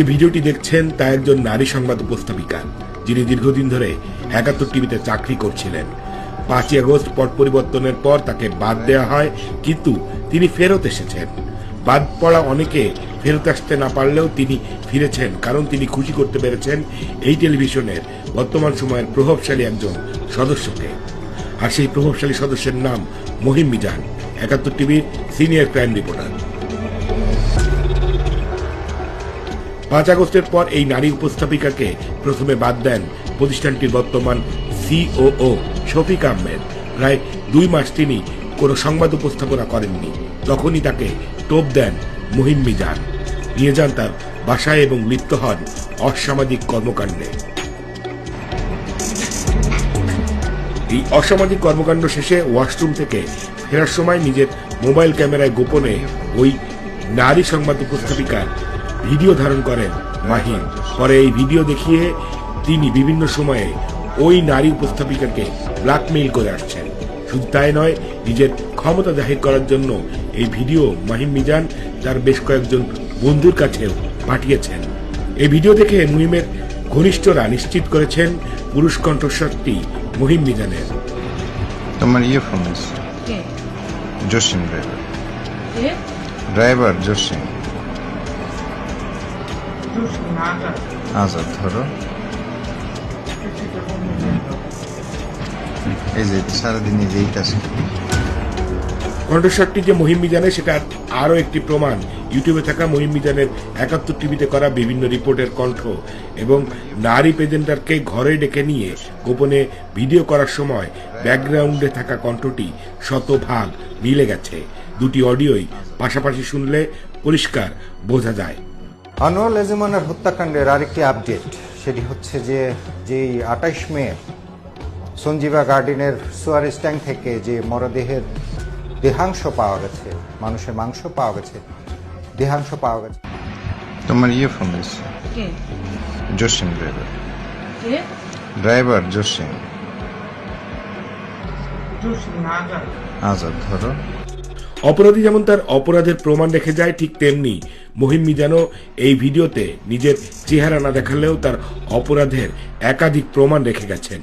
যে ভিডিওটি দেখছেন তা একজন নারী সংবাদ উপস্থাপিকা, যিনি দীর্ঘদিন ধরে ৭১ টিভিতে চাকরি করছিলেন। ৫ই আগস্ট পট পরিবর্তনের পর তাকে বাদ দেওয়া হয়, কিন্তু তিনি ফেরত এসেছেন। বাদ পড়া অনেকে ফেরত আসতে না পারলেও তিনি ফিরেছেন, কারণ তিনি খুশি করতে পেরেছেন এই টেলিভিশনের বর্তমান সময়ের প্রভাবশালী একজন সদস্যকে। আর সেই প্রভাবশালী সদস্যের নাম মহিম মিজান, ৭১ টিভির সিনিয়র ক্রাইম রিপোর্টার। ৫ আগস্টের পর এই নারী উপস্থাপিকাকে প্রথমে বাদ দেন প্রতিষ্ঠানটির বর্তমান সিওও শফিক আহমেদ। প্রায় ২ মাস তিনি কোনো সংবাদ উপস্থাপনা করেননি। তখনই তাকে টোপ দেন মহিম মিজান, নিয়ে যান তার বাসায় এবং লিপ্ত হন অসামাজিক কর্মকাণ্ডে। এই অসামাজিক কর্মকাণ্ড শেষে ওয়াশরুম থেকে ফেরার সময় নিজের মোবাইল ক্যামেরায় গোপনে ওই নারী সংবাদ উপস্থাপিকার ভিডিও ধারণ করেন মাহিম। পরে এই ভিডিও দেখিয়ে তিনি বিভিন্ন সময়ে ওই নারী উপস্থাপিকাকে ব্ল্যাকমেইল করে আসছেন। শুধু তাই নয়, নিজের ক্ষমতা জাহির করার জন্য এই ভিডিও মাহিম মিজান তার বেশ কয়েকজন বন্ধুর কাছেও পাঠিয়েছেন। এই ভিডিও দেখে মহিমের ঘনিষ্ঠরা নিশ্চিত করেছেন পুরুষ কণ্ঠস্বরটি মহিম মিজানের। তোমার ফোন আছে? জসিম ড্রাইভার জসিম আজাদ, ধরো এই যে সারাদিন এই কাছে। কণ্ঠস্বরটি যে মহিম মিজানের সেটা আরো একটি প্রমাণ ইউটিউবে থাকা মহিম মিজানের ৭১ টিভিতে করা বিভিন্ন রিপোর্টের কণ্ঠ এবং নারী প্রেজেন্টারকে ঘরে ডেকে নিয়ে গোপনে ভিডিও করার সময় ব্যাকগ্রাউন্ডে থাকা কণ্ঠটি শতভাগ মিলে গেছে। দুটি অডিওই পাশাপাশি শুনলে পরিষ্কার বোঝা যায়। আনোয়ার লেজমানের হত্যাকাণ্ডের আরেকটি আপডেট, সেটি হচ্ছে যে ২৮ মে সঞ্জীবা গার্ডেনের সুয়ারেজ ট্যাঙ্ক থেকে যে মরদেহের দেহাংশ পাওয়া গেছে, মানুষের মাংস পাওয়া গেছে, দেহাংশ পাওয়া গেছে। তোমার ফোন আছে? জসিম ড্রাইভার জসিম আজাদ, ধরো। অপরাধী যেমন তার অপরাধের প্রমাণ রেখে যায়, ঠিক তেমনি মহিম মিজানও এই ভিডিওতে নিজের চেহারা না দেখালেও তার অপরাধের একাধিক প্রমাণ রেখে গেছেন।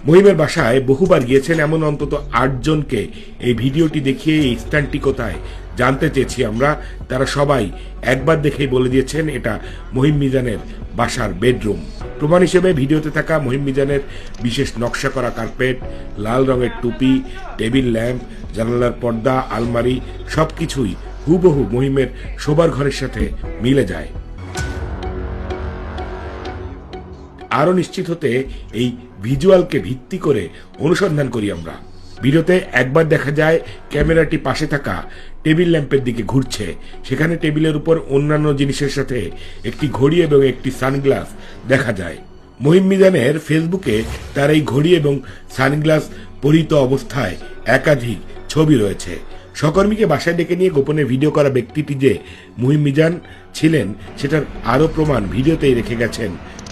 মহিমের বাসায় বহুবার গিয়েছেন এমন অন্তত ৮ জনকে এই ভিডিওটি দেখিয়ে এই স্থানটি কোথায় জানতে চেয়েছি আমরা। তারা সবাই একবার দেখেই বলে দিয়েছেন এটা মহিম মিজানের বাসার বেডরুম। প্রমাণ হিসেবে ভিডিওতে থাকা মহিম মিজানের বিশেষ নকশা করা কার্পেট, লাল রঙের টুপি, টেবিল ল্যাম্প, জানালার পর্দা, আলমারি সবকিছুই হুবহু মহিমের শোবার ঘরের সাথে মিলে যায়। আরো নিশ্চিত হতে এই ভিজুয়ালকে ভিত্তি করে অনুসন্ধান করি আমরা। ভিডিওতে একবার দেখা যায় ক্যামেরাটি পাশে থাকা টেবিল ল্যাম্পের দিকে ঘুরছে। সেখানে টেবিলের উপর অন্যান্য জিনিসের সাথে একটি ঘড়ি এবং একটি সানগ্লাস দেখা যায়। মহিম মিজানের ফেসবুকে তার এই ঘড়ি এবং সানগ্লাস পরিহিত অবস্থায় একাধিক ছবি রয়েছে। সহকর্মীকে বাসায় ডেকে নিয়ে গোপনে ভিডিও করা ব্যক্তিটি যে মহিম মিজান ছিলেন সেটার আরো প্রমাণ ভিডিওতেই রেখে গেছেন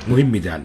মহিম মিজান।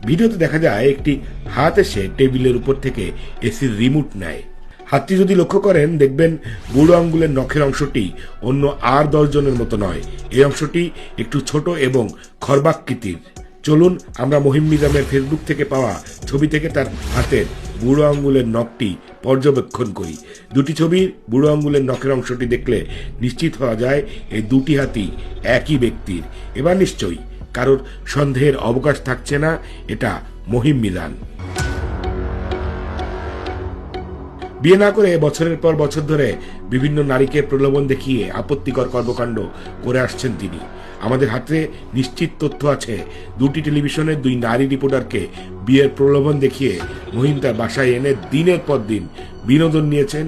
ভিডিওতে দেখা যায় একটি হাত এসে টেবিলের উপর থেকে এসির রিমোট নেয়। হাতটি যদি লক্ষ্য করেন দেখবেন বুড়ো আঙ্গুলের নখের অংশটি অন্য আর ১০ জনের মতো নয়। এই অংশটি একটু ছোট এবং খর্বাকৃতির। চলুন আমরা মহিম মিজানের ফেসবুক থেকে পাওয়া ছবি থেকে তার হাতের বুড়ো আঙ্গুলের নখটি পর্যবেক্ষণ করি। দুটি ছবির বুড়ো আঙ্গুলের নখের অংশটি দেখলে নিশ্চিত হওয়া যায় এই দুটি হাতই একই ব্যক্তির। এবার নিশ্চয়ই কারোর সন্দেহের অবকাশ থাকছে না, এটা মহিম মিজান। বিয়ে না করে বছরের পর বছর ধরে বিভিন্ন নারীকে প্রলোভন দেখিয়ে আপত্তিকর কর্মকাণ্ড করে আসছেন তিনি। আমাদের হাতে নিশ্চিত তথ্য আছে, দুটি টেলিভিশনের ২ নারী রিপোর্টারকে বিয়ের প্রলোভন দেখিয়ে মহিম তার বাসায় এনে দিনের পর দিন বিনোদন নিয়েছেন।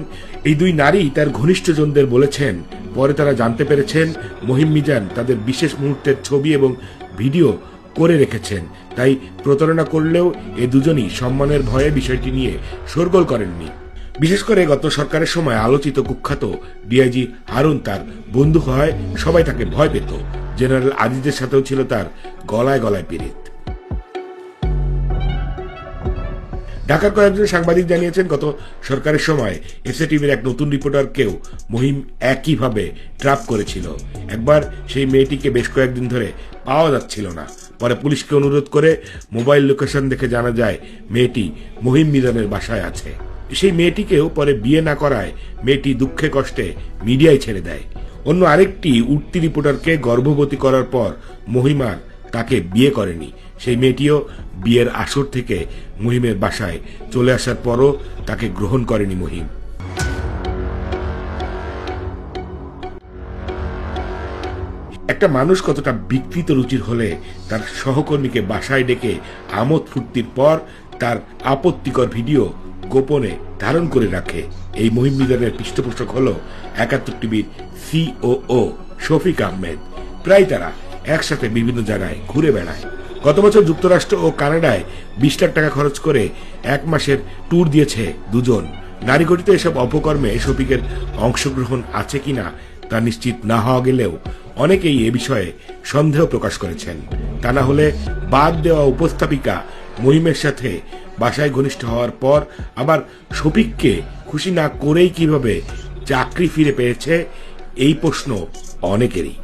এই ২ নারী তার ঘনিষ্ঠজনদের বলেছেন, পরে তারা জানতে পেরেছেন মহিম মিজান তাদের বিশেষ মুহূর্তের ছবি এবং ভিডিও করে রেখেছেন। তাই প্রতারণা করলেও এ দুজনই সম্মানের ভয়ে বিষয়টি নিয়ে শোরগোল করেননি। বিশেষ করে গত সরকারের সময় আলোচিত কুখ্যাত ডিআইজি হারুন তার বন্ধু হয়, সবাই তাকে ভয় পেত। জেনারেল আজিজের সাথেও ছিল তার গলায় গলায় পিরিত। ঢাকার কয়েকজন সাংবাদিক জানিয়েছেন, গত সরকারের সময় এসএটিভির এক নতুন রিপোর্টারকেও মহিম একইভাবে ট্র্যাপ করেছিল। একবার সেই মেয়েটিকে বেশ কয়েকদিন ধরে পাওয়া যাচ্ছিল না। পরে পুলিশকে অনুরোধ করে মোবাইল লোকেশন দেখে জানা যায় মেয়েটি মহিম মিজানের বাসায় আছে। সেই মেয়েটিকেও পরে বিয়ে না করায় মেয়েটি দুঃখে কষ্টে মিডিয়ায় ছেড়ে দেয়। অন্য আরেকটি উঠতি রিপোর্টারকে গর্ভবতী করার পর মহিমার তাকে বিয়ে করেনি। সেই মেয়েটিও বিয়ের আসর থেকে মহিমের বাসায় চলে আসার পরও তাকে গ্রহণ করেনি মহিম। একটা মানুষ কতটা বিকৃত রুচির হলে তার সহকর্মীকে বাসায় ডেকে আমোদ ফুর্তির পর তার আপত্তিকর ভিডিও গোপনে ধারণ করে রাখে। এই মহিম মিজানের পৃষ্ঠপোষক হল ৭১ টিভির সিওও শফিক আহমেদ। প্রায় তারা একসাথে বিভিন্ন জায়গায় ঘুরে বেড়ায়। গত বছর যুক্তরাষ্ট্র ও কানাডায় ২০ লাখ টাকা খরচ করে ১ মাসের ট্যুর দিয়েছে দুজন। নারী গঠিত এসব অপকর্মে শফিকের অংশগ্রহণ আছে কিনা তা নিশ্চিত না হওয়া গেলেও অনেকেই এ বিষয়ে সন্দেহ প্রকাশ করেছেন। তা না হলে বাদ দেওয়া উপস্থাপিকা মহিমের সাথে বাসায় ঘনিষ্ঠ হওয়ার পর আবার শফিককে খুশি না করেই কিভাবে চাকরি ফিরে পেয়েছে, এই প্রশ্ন অনেকেরই।